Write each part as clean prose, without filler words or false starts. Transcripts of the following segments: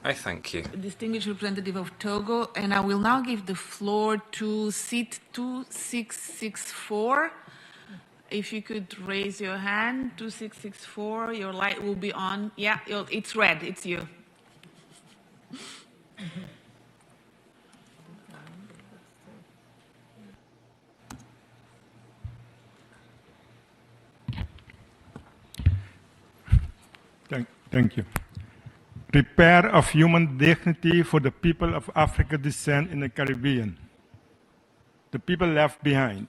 I thank you. Distinguished representative of Togo, and I will now give the floor to seat 2664. If you could raise your hand, 2664, your light will be on. Yeah, it's red, it's you. Thank you. Repair of human dignity for the people of African descent in the Caribbean. The people left behind.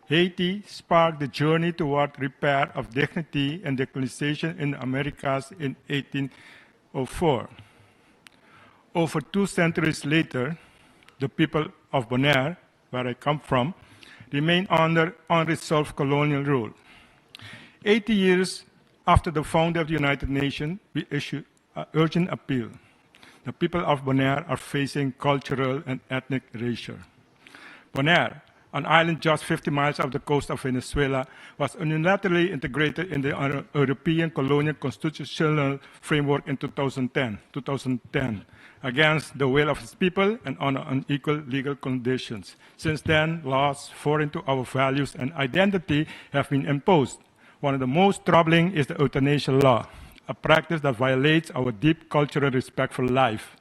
Haiti sparked the journey toward repair of dignity and decolonization in the Americas in 1804. Over 2 centuries later, the people of Bonaire, where I come from, remain under unresolved colonial rule. 80 years after the founding of the United Nations, we issue an urgent appeal. The people of Bonaire are facing cultural and ethnic erasure. Bonaire, an island just 50 miles off the coast of Venezuela, was unilaterally integrated in the European colonial constitutional framework in 2010, against the will of its people and on unequal legal conditions. Since then, laws foreign to our values and identity have been imposed. One of the most troubling is the euthanasia law, a practice that violates our deep cultural respect for life.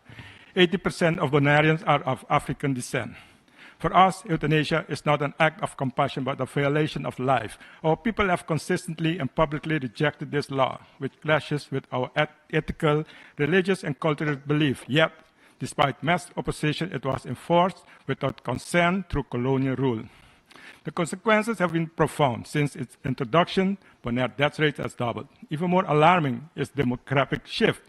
80% of Bonaireans are of African descent. For us, euthanasia is not an act of compassion, but a violation of life. Our people have consistently and publicly rejected this law, which clashes with our ethical, religious, and cultural belief. Yet, despite mass opposition, it was enforced without consent through colonial rule. The consequences have been profound. Since its introduction, Bonaire death rate has doubled. Even more alarming is the demographic shift.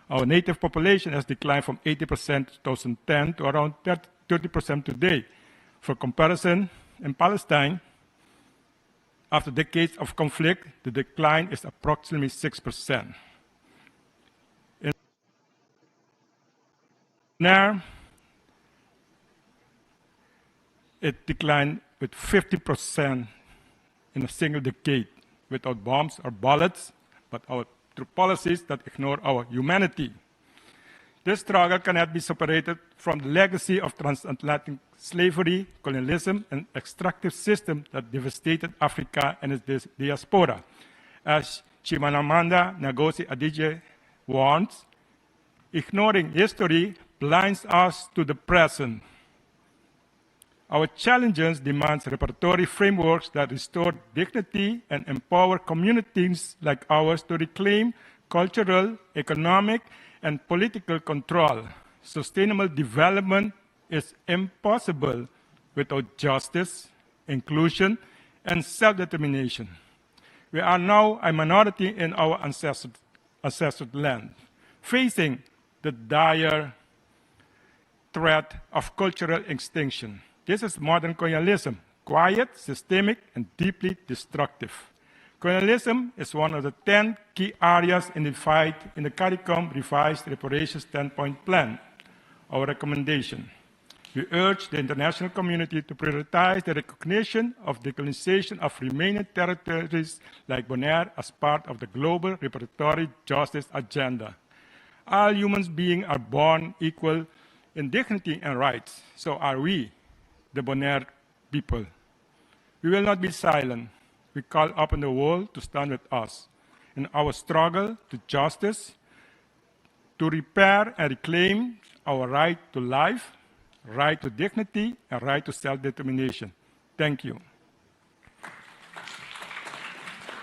Our native population has declined from 80% in 2010 to around 30% today. For comparison, in Palestine, after decades of conflict, the decline is approximately 6%. In Bonaire, it declined with 50% in a single decade, without bombs or bullets, but through policies that ignore our humanity. This struggle cannot be separated from the legacy of transatlantic slavery, colonialism, and extractive systems that devastated Africa and its diaspora. As Chimamanda Ngozi Adichie warns, ignoring history blinds us to the present. Our challenges demand reparatory frameworks that restore dignity and empower communities like ours to reclaim cultural, economic, and political control. Sustainable development is impossible without justice, inclusion, and self-determination. We are now a minority in our ancestral land, facing the dire threat of cultural extinction. This is modern colonialism, quiet, systemic, and deeply destructive. Colonialism is one of the 10 key areas identified in the CARICOM revised Reparations 10-point plan. Our recommendation: we urge the international community to prioritize the recognition of decolonization of remaining territories like Bonaire as part of the global reparatory justice agenda. All human beings are born equal in dignity and rights. So are we, the Bonaire people. We will not be silent. We call upon the world to stand with us in our struggle to justice, to repair and reclaim our right to life, right to dignity, and right to self-determination. Thank you.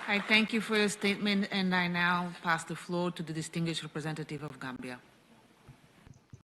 I thank you for your statement, and I now pass the floor to the distinguished representative of Gambia.